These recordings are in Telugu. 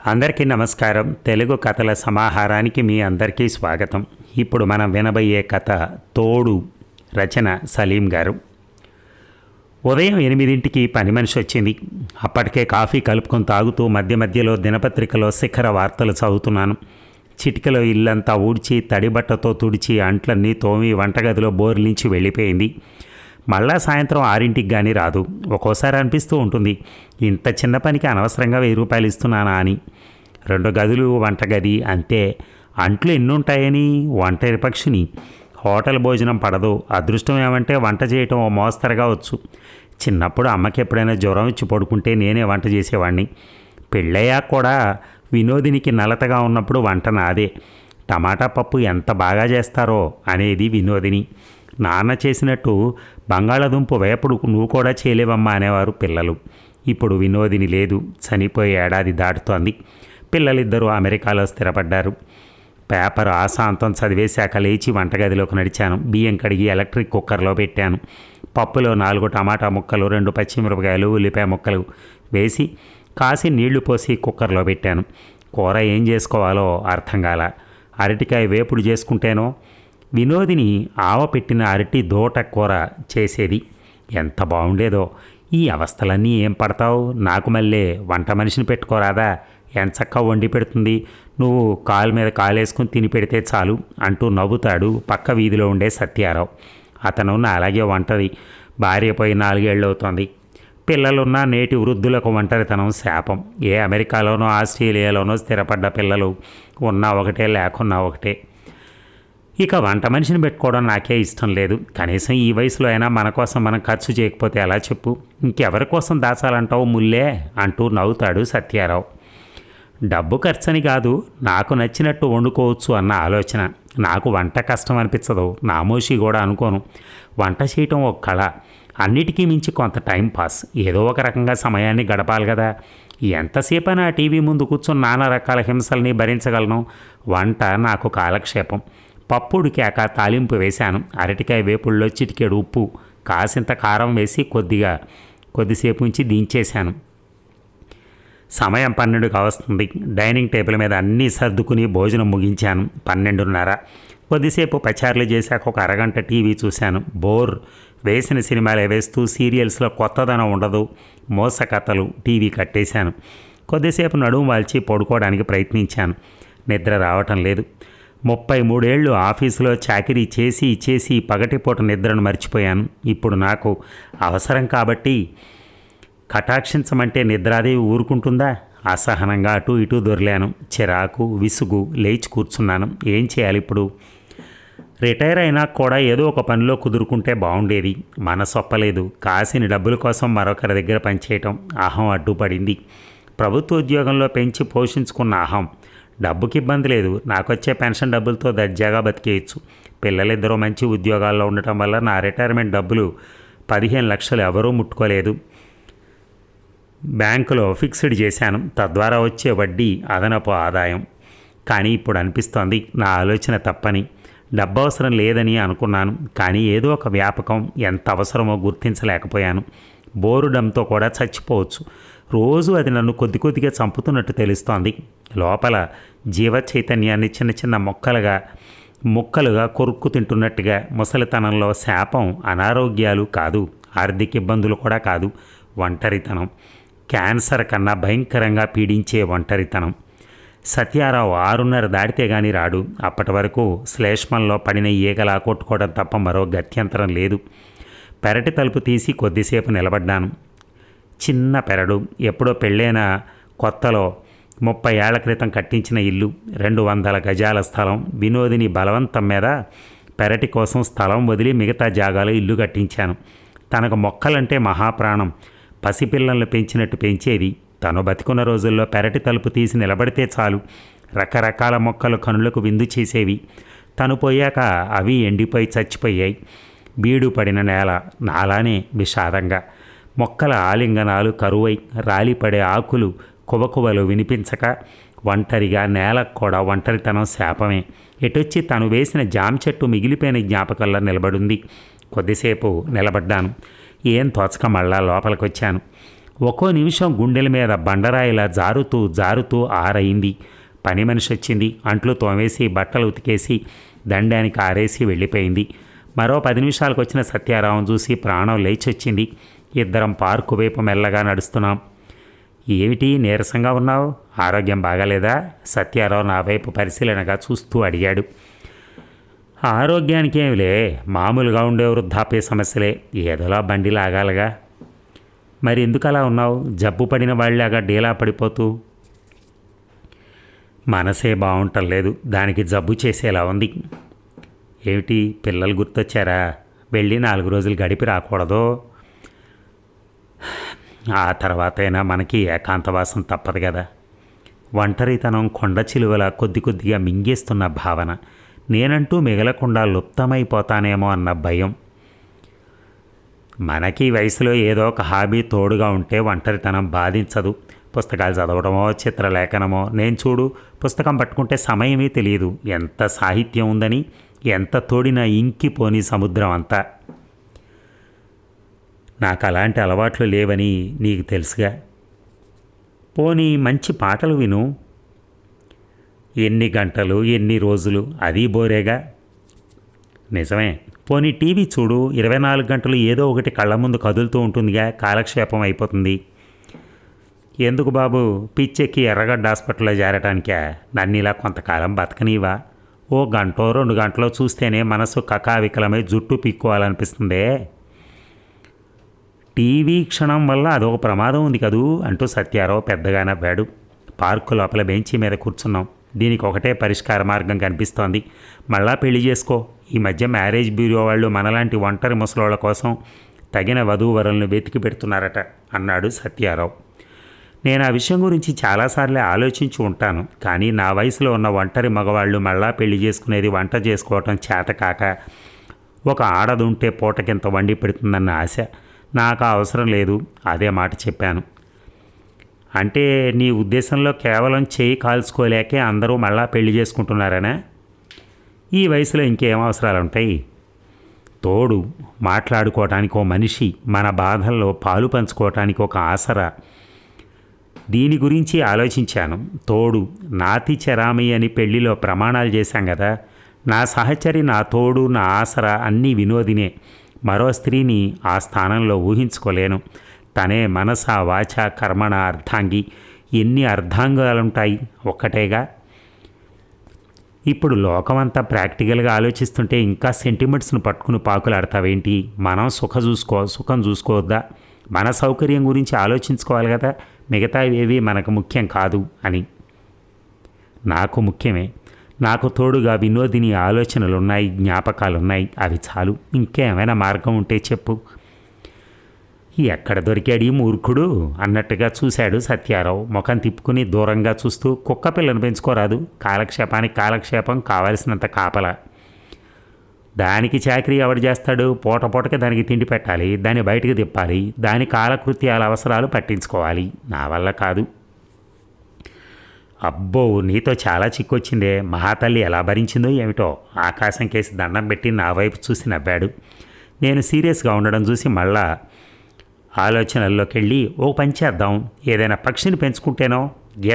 అందరికీ నమస్కారం. తెలుగు కథల సమాహారానికి మీ అందరికీ స్వాగతం. ఇప్పుడు మనం వినబోయే కథ తోడు. రచన సలీం గారు. ఉదయం 8ంటికి పని మనిషి వచ్చింది. అప్పటికే కాఫీ కలుపుకొని తాగుతూ మధ్య మధ్యలో దినపత్రికలో శిఖర వార్తలు చదువుతున్నాను. చిటికలో ఇల్లంతా ఊడ్చి తడిబట్టతో తుడిచి అంట్లన్నీ తోమి వంటగదిలో బోర్లించి వెళ్ళిపోయింది. మళ్ళా సాయంత్రం 6ంటికి కానీ రాదు. ఒక్కోసారి అనిపిస్తూ ఉంటుంది, ఇంత చిన్న పనికి అనవసరంగా 1000 రూపాయలు ఇస్తున్నానా అని. 2 గదులు వంటగది అంతే. అంట్లు ఎన్నుంటాయని ఒంటరి పక్షిని. హోటల్ భోజనం పడదు. అదృష్టం ఏమంటే వంట చేయటం ఓ మోస్తరుగా వచ్చు. చిన్నప్పుడు అమ్మకి ఎప్పుడైనా జ్వరం ఇచ్చి పడుకుంటే నేనే వంట చేసేవాడిని. పెళ్ళయ్యాక కూడా వినోదినికి నలతగా ఉన్నప్పుడు వంట నాదే. టమాటా పప్పు ఎంత బాగా చేస్తారో అనేది వినోదిని. నాన్న చేసినట్టు బంగాళాదుంప వేపుడు నువ్వు కూడా చేయలేవమ్మా అనేవారు పిల్లలు. ఇప్పుడు వినోదిని లేదు. చనిపోయి ఏడాది దాటుతోంది. పిల్లలిద్దరూ అమెరికాలో స్థిరపడ్డారు. పేపర్ ఆశాంతం చదివేశాక లేచి వంటగదిలోకి నడిచాను. బియ్యం కడిగి ఎలక్ట్రిక్ కుక్కర్లో పెట్టాను. పప్పులో 4 టమాటా ముక్కలు, 2 పచ్చిమిరపకాయలు, ఉల్లిపాయ ముక్కలు వేసి కాసి నీళ్లు పోసి కుక్కర్లో పెట్టాను. కూర ఏం చేసుకోవాలో అర్థం కాల. అరటికాయ వేపుడు చేసుకుంటేనో వినోదిని ఆవ పెట్టిన అరటి దోట కూర చేసేది. ఎంత బాగుండేదో. ఈ అవస్థలన్నీ ఏం పడతావు? నాకు మళ్ళీ వంట మనిషిని పెట్టుకోరాదా? ఎంచక్కా వండి పెడుతుంది. నువ్వు కాలు మీద కాలేసుకుని తిని పెడితే చాలు అంటూ నవ్వుతాడు పక్క వీధిలో ఉండే సత్యారావు. అతను అలాగే ఒంటరి. భార్య పోయి 4 ఏళ్ళు అవుతోంది. పిల్లలున్న నేటి వృద్ధులకు ఒంటరితనం శాపం. ఏ అమెరికాలోనో ఆస్ట్రేలియాలోనో స్థిరపడ్డ పిల్లలు ఉన్నా ఒకటే, లేకున్నా ఒకటే. ఇక వంట మనిషిని పెట్టుకోవడం నాకే ఇష్టం లేదు. కనీసం ఈ వయసులో అయినా మన కోసం మనం ఖర్చు చేయకపోతే ఎలా చెప్పు? ఇంకెవరి కోసం దాచాలంటావు ముల్లే అంటూ నవ్వుతాడు సత్యారావు. డబ్బు ఖర్చని కాదు, నాకు నచ్చినట్టు వండుకోవచ్చు అన్న ఆలోచన. నాకు వంట కష్టం అనిపించదు, నామోషి కూడా అనుకోను. వంట చేయటం ఒక కళ. అన్నిటికీ మించి కొంత టైం పాస్. ఏదో ఒక రకంగా సమయాన్ని గడపాలి కదా. ఎంతసేపైనా టీవీ ముందు కూర్చొని నానా రకాల హింసల్ని భరించగలను. వంట నాకు కాలక్షేపం. పప్పుడికాక తాలింపు వేశాను. అరటికాయ వేపుల్లో చిటికెడు ఉప్పు, కాసింత కారం వేసి కొద్దిసేపు ఉంచి దించేశాను. సమయం 12కి వస్తుంది. డైనింగ్ టేబుల్ మీద అన్నీ సర్దుకుని భోజనం ముగించాను. 12:30. కొద్దిసేపు పచారులు చేశాక ఒక అరగంట టీవీ చూశాను. బోర్. వేసిన సినిమాలే వేస్తూ సీరియల్స్లో కొత్తదనం ఉండదు. మోసకథలు. టీవీ కట్టేశాను. కొద్దిసేపు నడుము వాల్చి పడుకోవడానికి ప్రయత్నించాను. నిద్ర రావటం లేదు. 33 ఏళ్ళు ఆఫీసులో చాకిరీ చేసి పగటిపూట నిద్రను మర్చిపోయాను. ఇప్పుడు నాకు అవసరం కాబట్టి కటాక్షించమంటే నిద్రాదేవి ఊరుకుంటుందా? అసహనంగా అటు ఇటు దొర్లాను. చిరాకు, విసుగు. లేచి కూర్చున్నాను. ఏం చేయాలి ఇప్పుడు? రిటైర్ అయినా కూడా ఏదో ఒక పనిలో కుదురుకుంటే బాగుండేది. మనసొప్పలేదు. కాసిన డబ్బుల కోసం మరొకరి దగ్గర పనిచేయటం. అహం అడ్డుపడింది. ప్రభుత్వ ఉద్యోగంలో పెంచి పోషించుకున్న అహం. డబ్బుకి ఇబ్బంది లేదు. నాకొచ్చే పెన్షన్ డబ్బులతో దర్జాగా బతికేయచ్చు. పిల్లలిద్దరూ మంచి ఉద్యోగాల్లో ఉండటం వల్ల నా రిటైర్మెంట్ డబ్బులు 15 లక్షలు ఎవరూ ముట్టుకోలేదు. బ్యాంకులో ఫిక్స్డ్ చేశాను. తద్వారా వచ్చే వడ్డీ అదనపు ఆదాయం. కానీ ఇప్పుడు అనిపిస్తోంది నా ఆలోచన తప్పని. డబ్బు అవసరం లేదని అనుకున్నాను. కానీ ఏదో ఒక వ్యాపకం ఎంత అవసరమో గుర్తించలేకపోయాను. బోరుడంతో కూడా చచ్చిపోవచ్చు. రోజు అది నన్ను కొద్దిగా చంపుతున్నట్టు తెలుస్తోంది. లోపల జీవ చైతన్యాన్ని చిన్న చిన్న ముక్కలుగా కొరుక్కు తింటున్నట్టుగా. ముసలితనంలో శాపం అనారోగ్యాలు కాదు, ఆర్థిక ఇబ్బందులు కూడా కాదు. ఒంటరితనం. క్యాన్సర్ కన్నా భయంకరంగా పీడించే ఒంటరితనం. సత్యారావు 6:30 దాటితే గాని రాడు. అప్పటి వరకు శ్లేష్మంలో పడిన ఈగలా కొట్టుకోవడం తప్ప మరో గత్యంతరం లేదు. పెరటి తలుపు తీసి కొద్దిసేపు నిలబడ్డాను. చిన్న పెరడు. ఎప్పుడో పెళ్ళైన కొత్తలో 30 ఏళ్ల క్రితం కట్టించిన ఇల్లు. 200 గజాల స్థలం. వినోదిని బలవంతం మీద పెరటి కోసం స్థలం వదిలి మిగతా జాగాలో ఇల్లు కట్టించాను. తనకు మొక్కలంటే మహాప్రాణం. పసిపిల్లలను పెంచినట్టు పెంచేది. తను బతికున్న రోజుల్లో పెరటి తలుపు తీసి నిలబడితే చాలు రకరకాల మొక్కలు కనులకు విందు చేసేవి. తను పోయాక అవి ఎండిపోయి చచ్చిపోయాయి. బీడు పడిన నేల నాలానే విషాదంగా. మొక్కల ఆలింగనాలు కరువై రాలిపడే ఆకులు కువకువలు వినిపించక ఒంటరిగా నేలకు కూడా ఒంటరితనం శాపమే. ఎటొచ్చి తను వేసిన జామ చెట్టు మిగిలిపోయిన జ్ఞాపకంలో నిలబడింది. కొద్దిసేపు నిలబడ్డాను. ఏం తోచక మళ్ళా లోపలికొచ్చాను. ఒక్కో నిమిషం గుండెల మీద బండరాయిలా జారుతూ జారుతూ ఆరయింది. పని మనిషి వచ్చింది. అంట్లు తోమేసి బట్టలు ఉతికేసి దండానికి ఆరేసి వెళ్ళిపోయింది. మరో 10 నిమిషాలకు వచ్చిన సత్యారావం చూసి ప్రాణం లేచొచ్చింది. ఇద్దరం పార్కు వైపు మెల్లగా నడుస్తున్నాం. ఏమిటి నీరసంగా ఉన్నావు? ఆరోగ్యం బాగాలేదా? సత్యారావు నా వైపు పరిశీలనగా చూస్తూ అడిగాడు. ఆరోగ్యానికి ఏమిలే, మామూలుగా ఉండే వృద్ధాప్య సమస్యలే, ఏదోలా బండి లాగాలగా. మరి ఎందుకు అలా ఉన్నావు? జబ్బు పడిన వాళ్ళలాగా డీలా పడిపోతూ. మనసే బాగుంటలేదు, దానికి జబ్బు చేసేలా ఉంది. ఏమిటి పిల్లలు గుర్తొచ్చారా? వెళ్ళి 4 రోజులు గడిపి రాకూడదు? ఆ తర్వాతైనా మనకి ఏకాంతవాసం తప్పదు కదా. ఒంటరితనం కొండ చిలువల కొద్ది కొద్దిగా మింగేస్తున్న భావన. నేనంటూ మిగలకుండా లుప్తమైపోతానేమో అన్న భయం. మనకి వయసులో ఏదో ఒక హాబీ తోడుగా ఉంటే ఒంటరితనం బాధించదు. పుస్తకాలు చదవడమో చిత్రలేఖనమో. నేను చూడు, పుస్తకం పట్టుకుంటే సమయమే తెలియదు. ఎంత సాహిత్యం ఉందని, ఎంత తోడినా ఇంకిపోని సముద్రం అంతా. నాకు అలాంటి అలవాట్లు లేవని నీకు తెలుసుగా. పోనీ మంచి పాటలు విను. ఎన్ని గంటలు ఎన్ని రోజులు, అది బోరేగా. నిజమే. పోనీ టీవీ చూడు, 24 గంటలు ఏదో ఒకటి కళ్ళ ముందు కదులుతూ ఉంటుందిగా, కాలక్షేపం అయిపోతుంది. ఎందుకు బాబు, పిచ్చెక్కి ఎర్రగడ్డ హాస్పిటల్లో చేరటానికా? నన్ను ఇలా కొంతకాలం బతకనీవా? ఓ గంటో 2 గంటలో చూస్తేనే మనసు కకావికలమై జుట్టు పీక్కోవాలనిపిస్తుందే. టీవీ క్షణం వల్ల అదొక ప్రమాదం ఉంది కదూ అంటూ సత్యారావు పెద్దగా నవ్వాడు. పార్కు లోపల బెంచీ మీద కూర్చున్నాం. దీనికి ఒకటే పరిష్కార మార్గం కనిపిస్తోంది. మళ్ళా పెళ్లి చేసుకో. ఈ మధ్య మ్యారేజ్ బ్యూరో వాళ్ళు మనలాంటి ఒంటరి ముసలోళ్ళ కోసం తగిన వధూవరులను వెతికి పెడుతున్నారట అన్నాడు సత్యారావు. నేను ఆ విషయం గురించి చాలాసార్లు ఆలోచించి ఉంటాను. కానీ నా వయసులో ఉన్న ఒంటరి మగవాళ్ళు మళ్ళా పెళ్లి చేసుకునేది వంట చేసుకోవటం చేతకాక, ఒక ఆడదుంటే పూటకింత వండి పెడుతుందన్న ఆశ. నాకు అవసరం లేదు. అదే మాట చెప్పాను. అంటే నీ ఉద్దేశంలో కేవలం చేయి కాల్చుకోలేకే అందరూ మళ్ళా పెళ్లి చేసుకుంటున్నారనే? ఈ వయసులో ఇంకేం అవసరాలు ఉంటాయి? తోడు మాట్లాడుకోవటానికి ఓ మనిషి, మన బాధల్లో పాలు పంచుకోవటానికి ఒక ఆసరా. దీని గురించి ఆలోచించాను. తోడు, నాతి చరామి అని పెళ్లిలో ప్రమాణాలు చేశాం కదా. నా సహచరి, నా తోడు, నా ఆసరా అన్నీ వినోదినే. మరో స్త్రీని ఆ స్థానంలో ఊహించుకోలేను. తనే మనస వాచ కర్మణ అర్ధాంగి. ఎన్ని అర్ధాంగాలుంటాయి? ఒక్కటేగా. ఇప్పుడు లోకమంతా ప్రాక్టికల్గా ఆలోచిస్తుంటే ఇంకా సెంటిమెంట్స్ను పట్టుకుని పాకులాడతావేంటి? మనం సుఖం చూసుకోవద్దా? మన సౌకర్యం గురించి ఆలోచించుకోవాలి కదా. మిగతావేవి మనకు ముఖ్యం కాదు అని. నాకు ముఖ్యమే. నాకు తోడుగా వినోదిని ఆలోచనలున్నాయి, జ్ఞాపకాలున్నాయి. అవి చాలు. ఇంకేమైనా మార్గం ఉంటే చెప్పు. ఎక్కడ దొరికాడు ఈ మూర్ఖుడు అన్నట్టుగా చూశాడు సత్యారావు. ముఖం తిప్పుకుని దూరంగా చూస్తూ, కుక్క పిల్లను పెంచుకోరాదు? కాలక్షేపానికి కాలక్షేపం, కావలసినంత కాపలా. దానికి చాకరీ ఎవడు చేస్తాడు? పూటకి దానికి తిండి పెట్టాలి, దాన్ని బయటికి తిప్పాలి, దాని కాలకృత్యాల అవసరాలు పట్టించుకోవాలి. నా వల్ల కాదు. అబ్బో, నీతో చాలా చిక్కొచ్చిందే. మహాతల్లి ఎలా భరించిందో ఏమిటో. ఆకాశం కేసి దండం పెట్టి నా వైపు చూసి నవ్వాడు. నేను సీరియస్గా ఉండడం చూసి మళ్ళా ఆలోచనల్లోకి వెళ్ళి, ఓ పని చేద్దాం, ఏదైనా పక్షిని పెంచుకుంటేనో?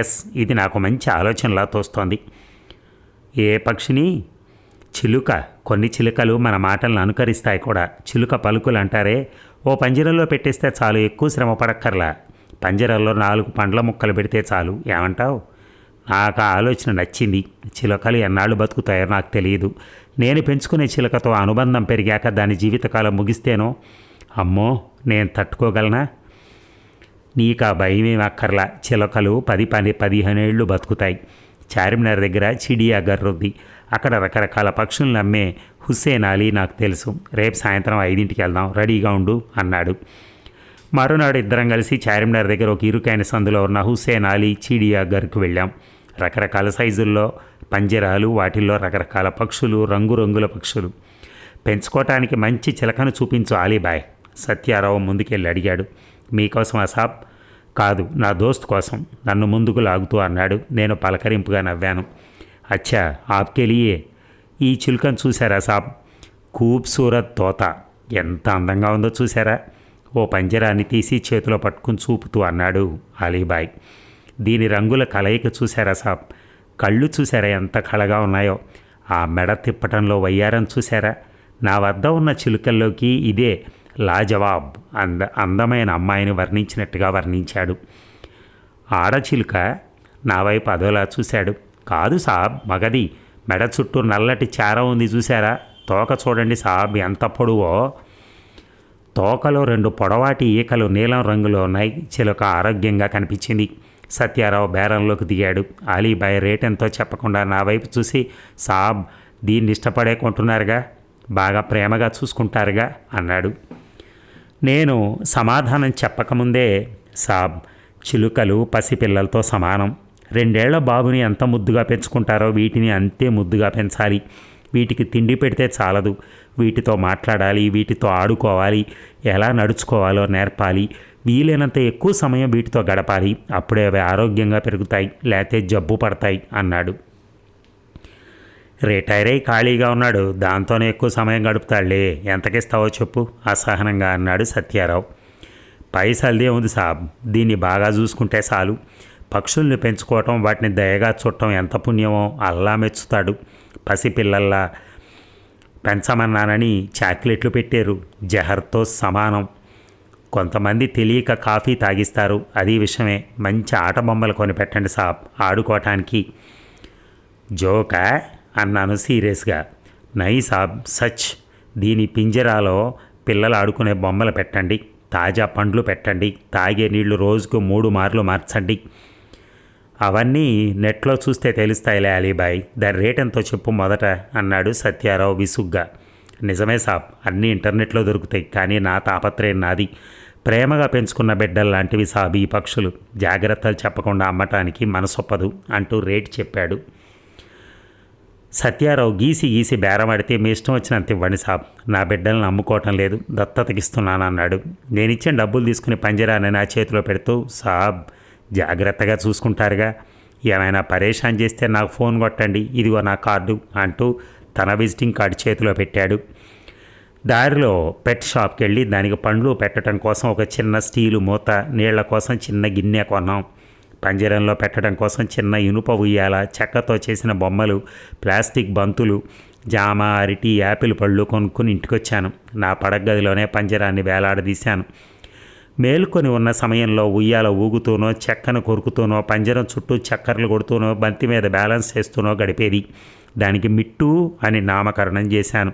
ఎస్, ఇది నాకు మంచి ఆలోచనలా తోస్తోంది. ఏ పక్షిని? చిలుక. కొన్ని చిలుకలు మన మాటలను అనుకరిస్తాయి కూడా. చిలుక పలుకులు అంటారే, ఓ పంజరంలో పెట్టేస్తే చాలు, ఎక్కువ శ్రమ పడక్కర్లా. పంజరంలో 4 పండ్ల ముక్కలు పెడితే చాలు. ఏమంటావు? నాకు ఆ ఆలోచన నచ్చింది. చిలుకలు ఎన్నాళ్ళు బతుకుతాయో నాకు తెలియదు. నేను పెంచుకునే చిలుకతో అనుబంధం పెరిగాక దాని జీవితకాలం ముగిస్తేనో, అమ్మో, నేను తట్టుకోగలనా? నీకు ఆ భయమేం అక్కర్లా. చిలుకలు 10-15 ఏళ్ళు బతుకుతాయి. చార్మినార్ దగ్గర చిడియాఘర్ ఉంది. అక్కడ రకరకాల పక్షులను అమ్మే హుస్సేన్ అలీ నాకు తెలుసు. రేపు సాయంత్రం 5ంటికి వెళ్దాం, రెడీగా ఉండు అన్నాడు. మరునాడు ఇద్దరం కలిసి చార్మినార్ దగ్గర ఒక ఇరుకైన సందులో ఉన్న హుస్సేన్ అలీ చిడియాఘర్కు వెళ్ళాం. రకరకాల సైజుల్లో పంజరాలు, వాటిల్లో రకరకాల పక్షులు, రంగురంగుల పక్షులు. పెంచుకోవటానికి మంచి చిలకను చూపించు అలీబాయ్. సత్యారావు ముందుకెళ్ళి అడిగాడు. మీకోసమా సాబ్? కాదు, నా దోస్త్ కోసం నన్ను ముందుకు లాగుతూ అన్నాడు. నేను పలకరింపుగా నవ్వాను. అచ్చా, ఆప్కే లియే. ఈ చిలుకను చూసారా సాబ్? ఖూబ్సూరత్ తోత. ఎంత అందంగా ఉందో చూసారా? ఓ పంజరాన్ని తీసి చేతిలో పట్టుకుని చూపుతూ అన్నాడు అలీబాయ్. దీని రంగుల కలయిక చూశారా సాబ్? కళ్ళు చూశారా ఎంత కళగా ఉన్నాయో? ఆ మెడ తిప్పటంలో వయ్యారం చూశారా? నా వద్ద ఉన్న చిలుకల్లోకి ఇదే లాజవాబ్ అందమైన అమ్మాయిని వర్ణించినట్టుగా వర్ణించాడు. ఆడచిలుక నా వైపు అదోలా చూశాడు. కాదు సాబ్, మగది. మెడ చుట్టూ నల్లటి చారం ఉంది చూశారా? తోక చూడండి సాబ్ ఎంత పొడవో. తోకలో 2 పొడవాటి ఈకలు నీలం రంగులో ఉన్నాయి. చిలుక ఆరోగ్యంగా కనిపించింది. సత్యారావు బేరంలోకి దిగాడు. అలీబాయ్ రేటెంతో చెప్పకుండా నా వైపు చూసి, సాబ్ దీన్ని ఇష్టపడే కొంటున్నారుగా, బాగా ప్రేమగా చూసుకుంటారుగా అన్నాడు. నేను సమాధానం చెప్పకముందే, సాబ్ చిలుకలు పసిపిల్లలతో సమానం. 2 ఏళ్ల బాబుని ఎంత ముద్దుగా పెంచుకుంటారో వీటిని అంతే ముద్దుగా పెంచాలి. వీటికి తిండి పెడితే చాలదు, వీటితో మాట్లాడాలి, వీటితో ఆడుకోవాలి, ఎలా నడుచుకోవాలో నేర్పాలి, వీలైనంత ఎక్కువ సమయం వీటితో గడపాలి. అప్పుడే అవి ఆరోగ్యంగా పెరుగుతాయి, లేకపోతే జబ్బు పడతాయి అన్నాడు. రిటైర్ అయి ఖాళీగా ఉన్నాడు, దాంతోనే ఎక్కువ సమయం గడుపుతాడులే, ఎంతకిస్తావో చెప్పు అసహనంగా అన్నాడు సత్యారావు. పైసలదే ఉంది సాబ్, దీన్ని బాగా చూసుకుంటే చాలు. పక్షుల్ని పెంచుకోవటం, వాటిని దయగా చూడటం ఎంత పుణ్యమో అల్లా మెచ్చుతాడు. పసిపిల్లల్లా పెంచమన్నానని చాక్లెట్లు పెట్టారు, జహర్తో సమానం. కొంతమంది తెలియక కాఫీ తాగిస్తారు, అది విషయమే. మంచి ఆట బొమ్మలు కొనిపెట్టండి సాబ్ ఆడుకోవటానికి. జోకా అన్నాను సీరియస్గా. నై సాబ్, సచ్. దీని పింజరాలో పిల్లలు ఆడుకునే బొమ్మలు పెట్టండి, తాజా పండ్లు పెట్టండి, తాగే నీళ్లు రోజుకు 3 మార్లు మార్చండి. అవన్నీ నెట్లో చూస్తే తెలుస్తాయిలే అలీబాయ్, దాని రేటెంతో చెప్పు మొదట అన్నాడు సత్యారావు విసుగ్గా. నిజమే సాబ్, అన్నీ ఇంటర్నెట్లో దొరుకుతాయి, కానీ నా తాపత్రయం నాది. ప్రేమగా పెంచుకున్న బిడ్డల్లాంటివి సాబ్ ఈ పక్షులు. జాగ్రత్తలు చెప్పకుండా అమ్మటానికి మనసొప్పదు అంటూ రేటు చెప్పాడు. సత్యారావు గీసి బేరమాడితే మీ ఇష్టం వచ్చినంత ఇవ్వండి సాబ్, నా బిడ్డలను అమ్ముకోవటం లేదు, దత్తతకిస్తున్నాను అన్నాడు. నేనిచ్చిన డబ్బులు తీసుకుని పంజరాన్ని నా చేతిలో పెడుతూ, సాబ్ జాగ్రత్తగా చూసుకుంటారుగా, ఏమైనా పరేషాన్ చేస్తే నాకు ఫోన్ కొట్టండి, ఇదిగో నా కార్డు అంటూ తన విజిటింగ్ కార్డు చేతిలో పెట్టాడు. దారిలో పెట్ షాప్కి వెళ్ళి దానికి పండ్లు పెట్టడం కోసం ఒక చిన్న స్టీలు మూత, నీళ్ల కోసం చిన్న గిన్నె కొన్నాం. పంజరంలో పెట్టడం కోసం చిన్న ఇనుప ఉయ్యాల, చెక్కతో చేసిన బొమ్మలు, ప్లాస్టిక్ బంతులు, జామ, అరటి, యాపిల్ పళ్ళు కొనుక్కొని ఇంటికొచ్చాను. నా పడగదిలోనే పంజరాన్ని వేలాడదీశాను. మేలుకొని ఉన్న సమయంలో ఉయ్యాల ఊగుతూనో, చెక్కను కొరుకుతూనో, పంజరం చుట్టూ చక్కర్లు కొడుతూనో, బంతి మీద బ్యాలెన్స్ చేస్తూనో గడిపేది. దానికి మిట్టు అని నామకరణం చేశాను.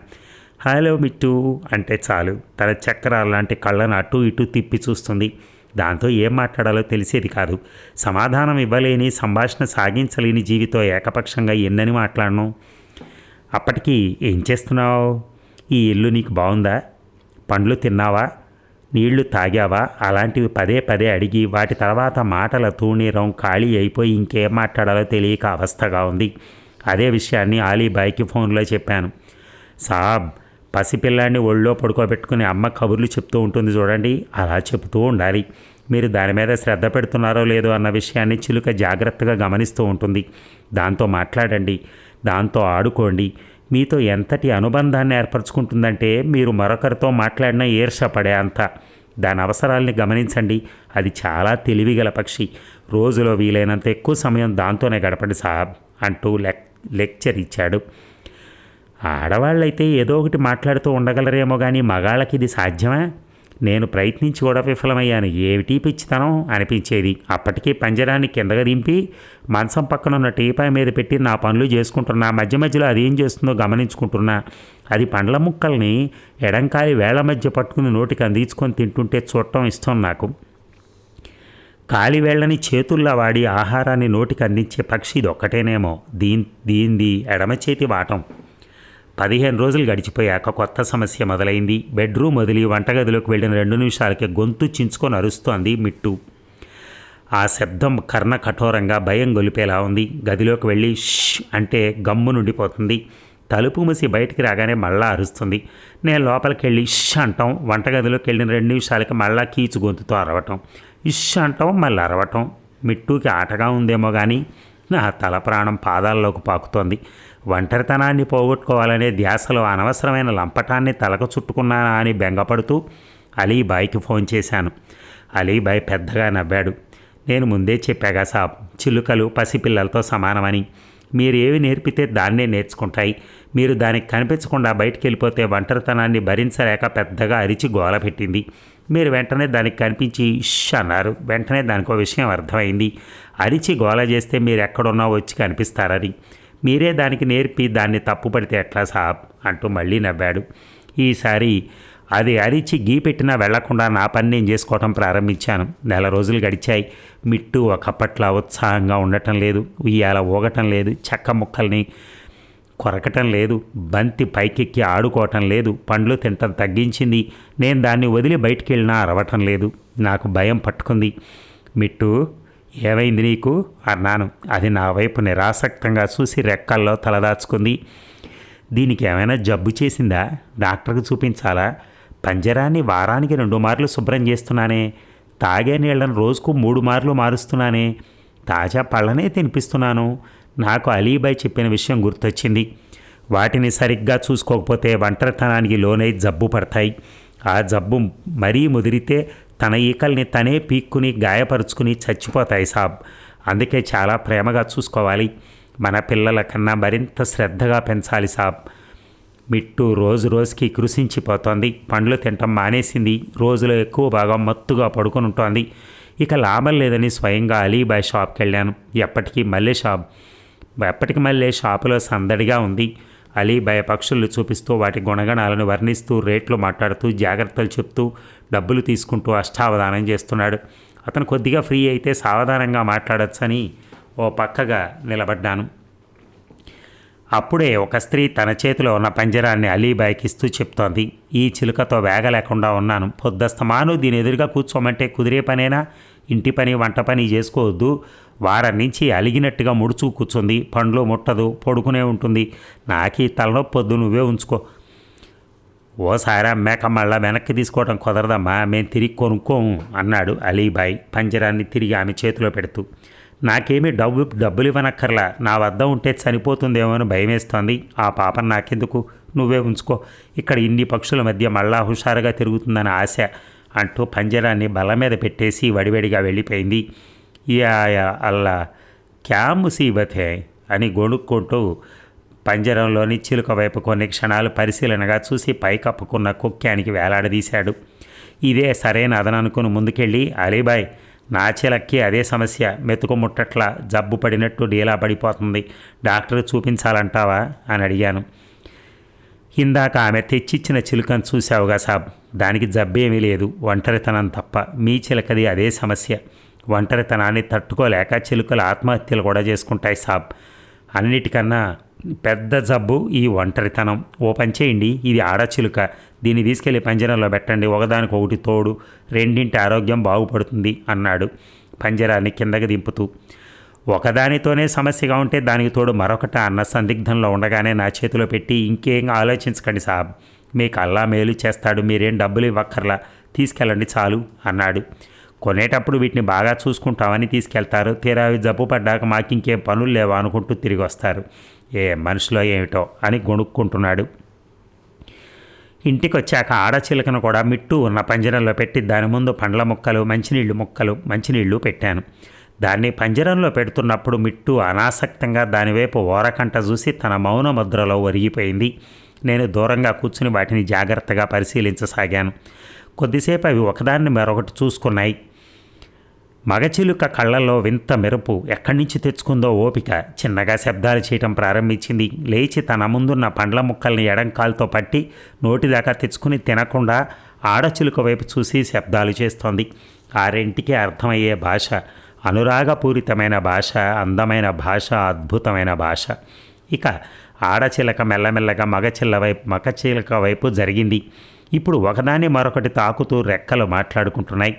హలో మిట్టు అంటే చాలు, తన చక్రాల లాంటి కళ్ళను అటు ఇటు తిప్పి చూస్తుంది. దాంతో ఏం మాట్లాడాలో తెలిసేది కాదు. సమాధానం ఇవ్వలేని, సంభాషణ సాగించలేని జీవితో ఏకపక్షంగా ఎన్నని మాట్లాడను. అప్పటికి ఏం చేస్తున్నావు? ఈ ఇల్లు నీకు బాగుందా? పండ్లు తిన్నావా? నీళ్లు తాగావా? అలాంటివి పదే అడిగి వాటి తర్వాత మాటల తూణీరం ఖాళీ అయిపోయి ఇంకేం మాట్లాడాలో తెలియక అవస్థగా ఉంది. అదే విషయాన్ని అలీబాయ్కి ఫోన్లో చెప్పాను. సాబ్, పసిపిల్లాన్ని ఒళ్ళో పడుకోబెట్టుకుని అమ్మ కబుర్లు చెప్తూ ఉంటుంది చూడండి, అలా చెబుతూ ఉండాలి. మీరు దాని మీద శ్రద్ధ పెడుతున్నారో లేదో అన్న విషయాన్ని చిలుక జాగ్రత్తగా గమనిస్తూ ఉంటుంది. దాంతో మాట్లాడండి, దాంతో ఆడుకోండి. మీతో ఎంతటి అనుబంధాన్ని ఏర్పరచుకుంటుందంటే మీరు మరొకరితో మాట్లాడినా ఈర్షపడే అంత. దాని అవసరాల్ని గమనించండి. అది చాలా తెలివిగల పక్షి. రోజులో వీలైనంత ఎక్కువ సమయం దాంతోనే గడపండి సాబ్ అంటూ లెక్చర్ ఇచ్చాడు. ఆడవాళ్ళైతే ఏదో ఒకటి మాట్లాడుతూ ఉండగలరేమో కానీ మగాళ్ళకి ఇది సాధ్యమా? నేను ప్రయత్నించి కూడా విఫలమయ్యాను. ఏమిటి పిచ్చితనం అనిపించేది. అప్పటికీ పంజరాన్ని కిందగా దింపి మంచం పక్కన ఉన్న టీపాయ్ మీద పెట్టి నా పనులు చేసుకుంటున్నా. మధ్యలో అదేం చేస్తుందో గమనించుకుంటున్నా. అది పండ్ల ముక్కల్ని ఎడంకాలి వేళ్ల మధ్య పట్టుకుని నోటికి అందించుకొని తింటుంటే చూడటం ఇష్టం నాకు. కాలి వేళ్ళని చేతుల్లా వాడి ఆహారాన్ని నోటికి అందించే పక్షి ఇది ఒక్కటేనేమో. దీంది ఎడమ చేతి వాటం. 15 రోజులు గడిచిపోయాక కొత్త సమస్య మొదలైంది. బెడ్రూమ్ వదిలి వంటగదిలోకి వెళ్ళిన 2 నిమిషాలకే గొంతు చించుకొని అరుస్తోంది మిట్టు. ఆ శబ్దం కర్ణ కఠోరంగా భయం గొలిపేలా ఉంది. గదిలోకి వెళ్ళి ష్ అంటే గమ్ము నుండిపోతుంది. తలుపు మూసి బయటికి రాగానే మళ్ళా అరుస్తుంది. నేను లోపలికి వెళ్ళి ష్ అంటాం. వంటగదిలోకి వెళ్ళిన 2 నిమిషాలకి మళ్ళా కీచు గొంతుతో అరవటం. ఇష్ అంటాం, మళ్ళీ అరవటం. మిట్టుకి ఆటగా ఉందేమో కానీ నా తల ప్రాణం పాదాల్లోకి పాకుతోంది. ఒంటరితనాన్ని పోగొట్టుకోవాలనే ధ్యాసలో అనవసరమైన లంపటాన్ని తలకు చుట్టుకున్నానా అని బెంగపడుతూ అలీబాయ్కి ఫోన్ చేశాను. అలీబాయ్ పెద్దగా నవ్వాడు. నేను ముందే చెప్పాగా సాబ్, చిలుకలు పసిపిల్లలతో సమానమని. మీరు ఏవి నేర్పితే దాన్నే నేర్చుకుంటాయి. మీరు దానికి కనిపించకుండా బయటికి వెళ్ళిపోతే ఒంటరితనాన్ని భరించలేక పెద్దగా అరిచి గోల పెట్టింది. మీరు వెంటనే దానికి కనిపించి ఇష్ అన్నారు. వెంటనే దానికో విషయం అర్థమైంది. అరిచి గోల చేస్తే మీరు ఎక్కడున్నా వచ్చి కనిపిస్తారని. మీరే దానికి నేర్పి దాన్ని తప్పుపడితే ఎట్లా సాబ్ అంటూ మళ్ళీ నవ్వాడు. ఈసారి అది అరిచి గీపెట్టినా వెళ్లకుండా నా పని నేను చేసుకోవటం ప్రారంభించాను. 4 రోజులు గడిచాయి. మిట్టు ఒకప్పట్లా ఉత్సాహంగా ఉండటం లేదు. ఉయ్యాల ఊగటం లేదు. చెక్క ముక్కల్ని కొరకటం లేదు. బంతి పైకెక్కి ఆడుకోవటం లేదు. పండ్లు తినటం తగ్గించింది. నేను దాన్ని వదిలి బయటికి వెళ్ళినా అరవటం లేదు. నాకు భయం పట్టుకుంది. మిట్టు, ఏమైంది నీకు అన్నాను. అది నా వైపు నిరాసక్తంగా చూసి రెక్కల్లో తలదాచుకుంది. దీనికి ఏమైనా జబ్బు చేసిందా? డాక్టర్కి చూపించాలా? పంజరాన్ని వారానికి 2 మార్లు శుభ్రం చేస్తున్నానే. తాగే నీళ్లను రోజుకు 3 మార్లు మారుస్తున్నానే. తాజా పళ్ళనే తినిపిస్తున్నాను. నాకు అలీబాయ్ చెప్పిన విషయం గుర్తొచ్చింది. వాటిని సరిగ్గా చూసుకోకపోతే ఒంటరితనానికి లోనై జబ్బు పడతాయి. ఆ జబ్బు మరీ ముదిరితే తన ఈకల్ని తనే పీక్కుని గాయపరుచుకుని చచ్చిపోతాయి సాబ్. అందుకే చాలా ప్రేమగా చూసుకోవాలి. మన పిల్లల కన్నా మరింత శ్రద్ధగా పెంచాలి సాబ్. మిట్టు రోజు రోజుకి కృషించిపోతోంది. పండ్లు తినటం మానేసింది. రోజులో ఎక్కువ భాగం మత్తుగా పడుకొని ఉంటుంది. ఇక లాభం లేదని స్వయంగా అలీబాయ్ షాప్కి వెళ్ళాను. ఎప్పటికి మళ్ళీ షాపులో సందడిగా ఉంది. అలీబాయ్ పక్షులు చూపిస్తూ వాటి గుణగణాలను వర్ణిస్తూ రేట్లు మాట్లాడుతూ జాగ్రత్తలు చెప్తూ డబ్బులు తీసుకుంటూ అష్టావధానం చేస్తున్నాడు. అతను కొద్దిగా ఫ్రీ అయితే సావధానంగా మాట్లాడొచ్చని ఓ పక్కగా నిలబడ్డాను. అప్పుడే ఒక స్త్రీ తన చేతిలో ఉన్న పంజరాన్ని అలీబాయ్కి ఇస్తూ చెప్తోంది. ఈ చిలుకతో వేగ లేకుండా ఉన్నాను. పొద్దస్తమాను దీని ఎదురుగా కూర్చోమంటే కుదిరే పనేనా? ఇంటి పని వంట పని చేసుకోవద్దు. వారం నుంచి అలిగినట్టుగా ముడుచు కూర్చుంది. పండ్లు ముట్టదు, పడుకునే ఉంటుంది. నాకీ తలనొప్పొద్దు, నువ్వే ఉంచుకో. ఓసారి అమ్మాక మళ్ళా వెనక్కి తీసుకోవడం కుదరదమ్మా, మేము తిరిగి కొనుక్కోము అన్నాడు అలీబాయ్ పంజరాన్ని తిరిగి ఆమె చేతిలో పెడుతూ. నాకేమీ డబ్బులు ఇవ్వనక్కర్లా. నా వద్ద ఉంటే చనిపోతుందేమో అని భయమేస్తోంది. ఆ పాపం నాకెందుకు, నువ్వే ఉంచుకో. ఇక్కడ ఇన్ని పక్షుల మధ్య మళ్ళా హుషారుగా తిరుగుతుందని ఆశ అంటూ పంజరాన్ని బల్ల మీద పెట్టేసి వడివడిగా వెళ్ళిపోయింది. అల్లా క్యా ముసీబత్ హై అని గొణుక్కుంటూ పంజరంలోని చిలుక వైపు కొన్ని క్షణాలు పరిశీలనగా చూసి పైకప్పుకున్న కుక్కానికి వేలాడదీశాడు. ఇదే సరైన అదననుకుని ముందుకెళ్ళి, అలీబాయ్, నా చిలక్కి అదే సమస్య. మెతుకు ముట్టట్లా, జబ్బు పడినట్టు డీలా పడిపోతుంది. డాక్టర్ చూపించాలంటావా అని అడిగాను. ఇందాక ఆమె తెచ్చిచ్చిన చిలుకను చూసావుగా సాబ్, దానికి జబ్బేమీ లేదు, ఒంటరితనం తప్ప. మీ చిలకది అదే సమస్య. ఒంటరితనాన్ని తట్టుకోలేక చిలుకలు ఆత్మహత్యలు కూడా చేసుకుంటాయి సాబ్. అన్నిటికన్నా పెద్ద జబ్బు ఈ ఒంటరితనం. ఓ పని చేయండి, ఇది ఆడచిలుక. దీన్ని తీసుకెళ్లి పంజరంలో పెట్టండి. ఒకదానికి ఒకటి తోడు, రెండింటి ఆరోగ్యం బాగుపడుతుంది అన్నాడు పంజరాన్ని కిందకి దింపుతూ. ఒకదానితోనే సమస్యగా ఉంటే దానికి తోడు మరొకట అన్న సందిగ్ధంలో ఉండగానే నా చేతిలో పెట్టి, ఇంకేం ఆలోచించకండి సాబ్, మీకు అల్లా మేలు చేస్తాడు, మీరేం డబ్బులు ఇవ్వక్కర్లా, తీసుకెళ్ళండి చాలు అన్నాడు. కొనేటప్పుడు వీటిని బాగా చూసుకుంటామని తీసుకెళ్తారు. తీరా అవి జబ్బు పడ్డాక మాకింకేం పనులు లేవా అనుకుంటూ తిరిగి వస్తారు. ఏ మనుషులో ఏమిటో అని గొణుక్కుంటున్నాడు. ఇంటికి వచ్చాక ఆడచిలకను కూడా మిట్టు ఉన్న పంజరంలో పెట్టి దాని ముందు పండ్ల ముక్కలు, మంచినీళ్లు పెట్టాను. దాన్ని పంజరంలో పెడుతున్నప్పుడు మిట్టు అనాసక్తంగా దానివైపు ఓరకంట చూసి తన మౌన ముద్రలో ఒరిగిపోయింది. నేను దూరంగా కూర్చుని వాటిని జాగ్రత్తగా పరిశీలించసాగాను. కొద్దిసేపు అవి ఒకదాన్ని మరొకటి చూసుకున్నాయి. మగచిలుక కళ్ళల్లో వింత మెరుపు. ఎక్కడి నుంచి తెచ్చుకుందో ఓపిక. చిన్నగా శబ్దాలు చేయటం ప్రారంభించింది. లేచి తన ముందున్న పండ్ల ముక్కల్ని ఎడంకాలతో పట్టి నోటిదాకా తెచ్చుకుని తినకుండా ఆడచిలుక వైపు చూసి శబ్దాలు చేస్తోంది. ఆ రెంటికి అర్థమయ్యే భాష, అనురాగపూరితమైన భాష, అందమైన భాష, అద్భుతమైన భాష. ఇక ఆడచిలక మెల్లమెల్లగా మగచిలక వైపు జరిగింది. ఇప్పుడు ఒకదాన్ని మరొకటి తాకుతూ రెక్కలు మాట్లాడుకుంటున్నాయి.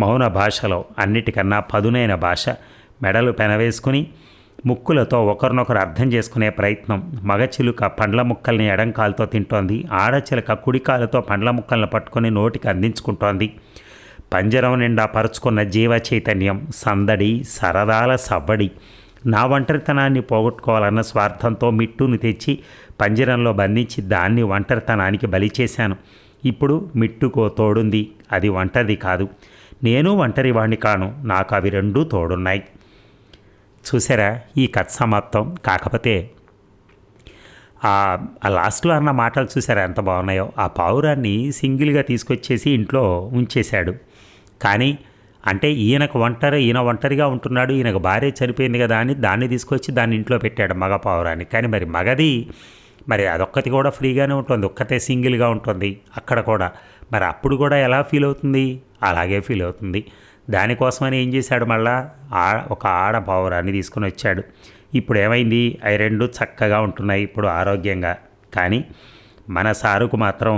మౌన భాషలో అన్నిటికన్నా పదునైన భాష. మెడలు పెనవేసుకుని ముక్కులతో ఒకరినొకరు అర్థం చేసుకునే ప్రయత్నం. మగచిలుక పండ్ల ముక్కల్ని ఎడంకాలతో తింటోంది. ఆడచిలక కుడికాలతో పండ్ల ముక్కల్ని పట్టుకొని నోటికి అందించుకుంటోంది. పంజరం నిండా పరుచుకున్న జీవ చైతన్యం, సందడి, సరదాల సవ్వడి. నా ఒంటరితనాన్ని పోగొట్టుకోవాలన్న స్వార్థంతో మిట్టును తెచ్చి పంజరంలో బంధించి దాన్ని ఒంటరితనానికి బలి చేశాను. ఇప్పుడు మిట్టుకో తోడుంది, అది ఒంటరిది కాదు. నేను ఒంటరి వాణ్ణి కాను, నాకు అవి రెండూ తోడున్నాయి. చూసారా ఈ కథ సమాప్తం. కాకపోతే ఆ లాస్ట్లో అన్న మాటలు చూసారా ఎంత బాగున్నాయో. ఆ పావురాన్ని సింగిల్గా తీసుకొచ్చేసి ఇంట్లో ఉంచేశాడు. కానీ అంటే ఈయన ఒంటరిగా ఉంటున్నాడు, ఈయనకు భార్య చనిపోయింది కదా అని దాన్ని తీసుకొచ్చి దాన్ని ఇంట్లో పెట్టాడు మగ పావురాన్ని. కానీ మరి మగది మరి అదొక్కటి కూడా ఫ్రీగానే ఉంటుంది, ఒక్కతే సింగిల్గా ఉంటుంది అక్కడ కూడా. మరి అప్పుడు కూడా ఎలా ఫీల్ అవుతుంది? అలాగే ఫీల్ అవుతుంది. దానికోసమని ఏం చేశాడు, మళ్ళా ఒక ఆడ పావురాన్ని తీసుకుని వచ్చాడు. ఇప్పుడు ఏమైంది, అవి రెండు చక్కగా ఉంటున్నాయి ఇప్పుడు ఆరోగ్యంగా. కానీ మన సారుకు మాత్రం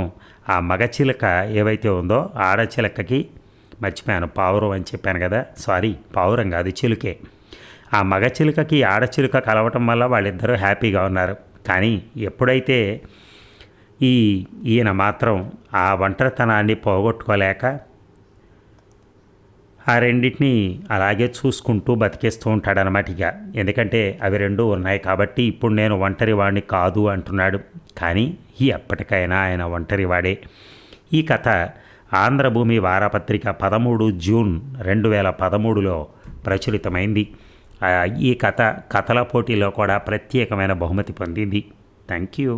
ఆ మగ చిలక ఏవైతే ఉందో, ఆడచిలకకి మర్చిపోయాను, పావురం అని చెప్పాను కదా, సారీ పావురం కాదు చిలుకే. ఆ మగ చిలుకకి ఆడచిలుక కలవటం వల్ల వాళ్ళిద్దరూ హ్యాపీగా ఉన్నారు. కానీ ఎప్పుడైతే ఈయన మాత్రం ఆ ఒంటరితనాన్ని పోగొట్టుకోలేక ఆ రెండింటినీ అలాగే చూసుకుంటూ బతికేస్తూ ఉంటాడనమాట. ఇక ఎందుకంటే అవి రెండూ ఉన్నాయి కాబట్టి ఇప్పుడు నేను ఒంటరి వాడిని కాదు అంటున్నాడు. కానీ ఎప్పటికైనా ఆయన ఒంటరి వాడే. ఈ కథ ఆంధ్రభూమి వారపత్రిక 13 జూన్ 2013లో ప్రచురితమైంది. ఈ కథల పోటీలో కూడా ప్రత్యేకమైన బహుమతి పొందింది. Thank you.